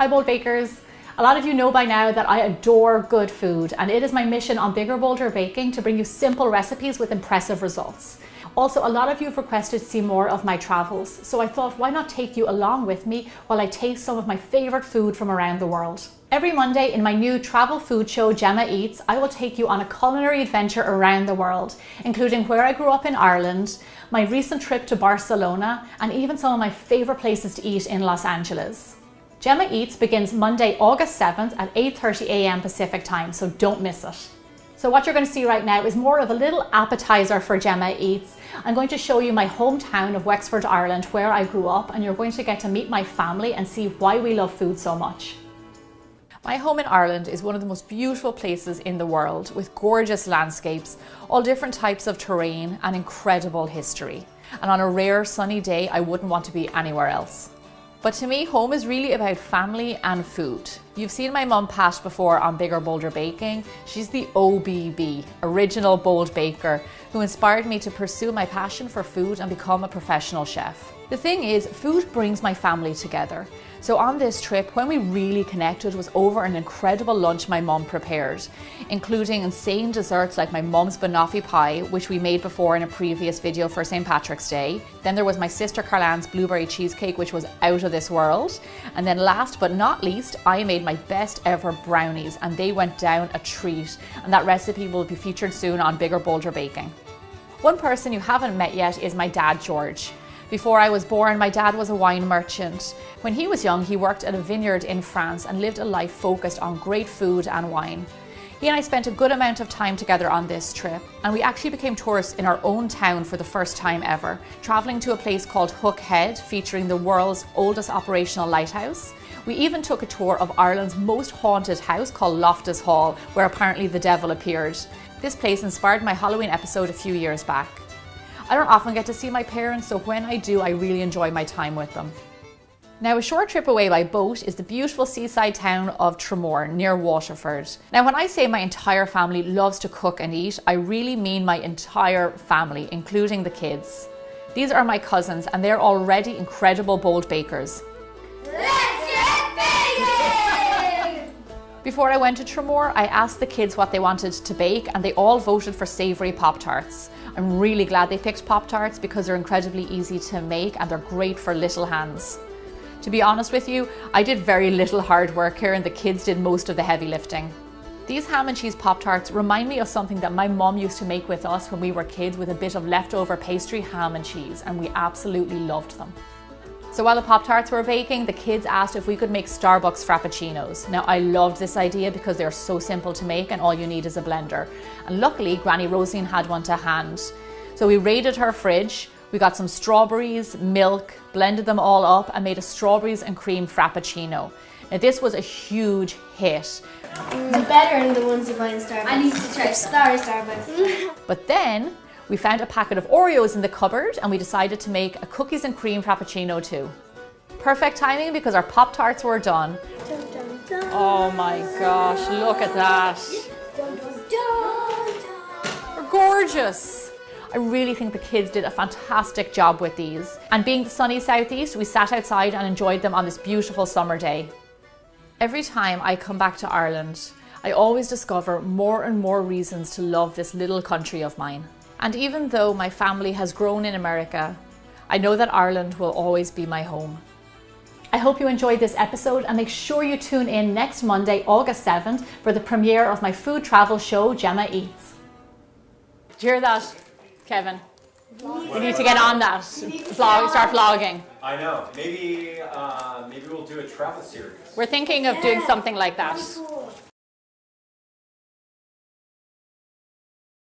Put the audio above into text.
Hi Bold Bakers. A lot of you know by now that I adore good food, and it is my mission on Bigger Bolder Baking to bring you simple recipes with impressive results. Also, a lot of you have requested to see more of my travels, so I thought why not take you along with me while I taste some of my favorite food from around the world. Every Monday in my new travel food show Gemma Eats, I will take you on a culinary adventure around the world, including where I grew up in Ireland, my recent trip to Barcelona, and even some of my favorite places to eat in Los Angeles. Gemma Eats begins Monday, August 7th at 8:30 a.m. Pacific time, so don't miss it. So what you're going to see right now is more of a little appetizer for Gemma Eats. I'm going to show you my hometown of Wexford, Ireland, where I grew up, and you're going to get to meet my family and see why we love food so much. My home in Ireland is one of the most beautiful places in the world, with gorgeous landscapes, all different types of terrain and incredible history. And on a rare sunny day, I wouldn't want to be anywhere else. But to me, home is really about family and food. You've seen my mum Pat before on Bigger Bolder Baking. She's the OBB, Original Bold Baker, who inspired me to pursue my passion for food and become a professional chef. The thing is, food brings my family together. So on this trip, when we really connected was over an incredible lunch my mum prepared, including insane desserts like my mum's banoffee pie, which we made before in a previous video for St. Patrick's Day. Then there was my sister Carlan's blueberry cheesecake, which was out of this world. And then last but not least, I made my best ever brownies, and they went down a treat. And that recipe will be featured soon on Bigger Bolder Baking. One person you haven't met yet is my dad, George. Before I was born, my dad was a wine merchant. When he was young, he worked at a vineyard in France and lived a life focused on great food and wine. He and I spent a good amount of time together on this trip, and we actually became tourists in our own town for the first time ever, traveling to a place called Hook Head, featuring the world's oldest operational lighthouse. We even took a tour of Ireland's most haunted house called Loftus Hall, where apparently the devil appeared. This place inspired my Halloween episode a few years back. I don't often get to see my parents, so when I do, I really enjoy my time with them. Now, a short trip away by boat is the beautiful seaside town of Tramore, near Waterford. Now, when I say my entire family loves to cook and eat, I really mean my entire family, including the kids. These are my cousins, and they're already incredible bold bakers. Let's get baking! Before I went to Tramore, I asked the kids what they wanted to bake, and they all voted for savoury Pop-Tarts. I'm really glad they picked Pop-Tarts because they're incredibly easy to make and they're great for little hands. To be honest with you, I did very little hard work here and the kids did most of the heavy lifting. These ham and cheese Pop-Tarts remind me of something that my mum used to make with us when we were kids, with a bit of leftover pastry, ham and cheese, and we absolutely loved them. So while the Pop-Tarts were baking, the kids asked if we could make Starbucks Frappuccinos. Now, I loved this idea because they're so simple to make and all you need is a blender. And luckily, Granny Roseanne had one to hand. So we raided her fridge, we got some strawberries, milk, blended them all up and made a strawberries and cream Frappuccino. Now, this was a huge hit. It's better than the ones you buy in Starbucks. I need to try Starbucks. But then, we found a packet of Oreos in the cupboard and we decided to make a cookies and cream Frappuccino too. Perfect timing because our Pop-Tarts were done. Dun, dun, dun. Oh my gosh, look at that. Dun, dun, dun. They're gorgeous. I really think the kids did a fantastic job with these. And being the sunny southeast, we sat outside and enjoyed them on this beautiful summer day. Every time I come back to Ireland, I always discover more and more reasons to love this little country of mine. And even though my family has grown in America, I know that Ireland will always be my home. I hope you enjoyed this episode and make sure you tune in next Monday, August 7th for the premiere of my food travel show, Gemma Eats. Did you hear that, Kevin? We need to get on that. Start vlogging. I know. Maybe we'll do a travel series. We're thinking of doing something like that.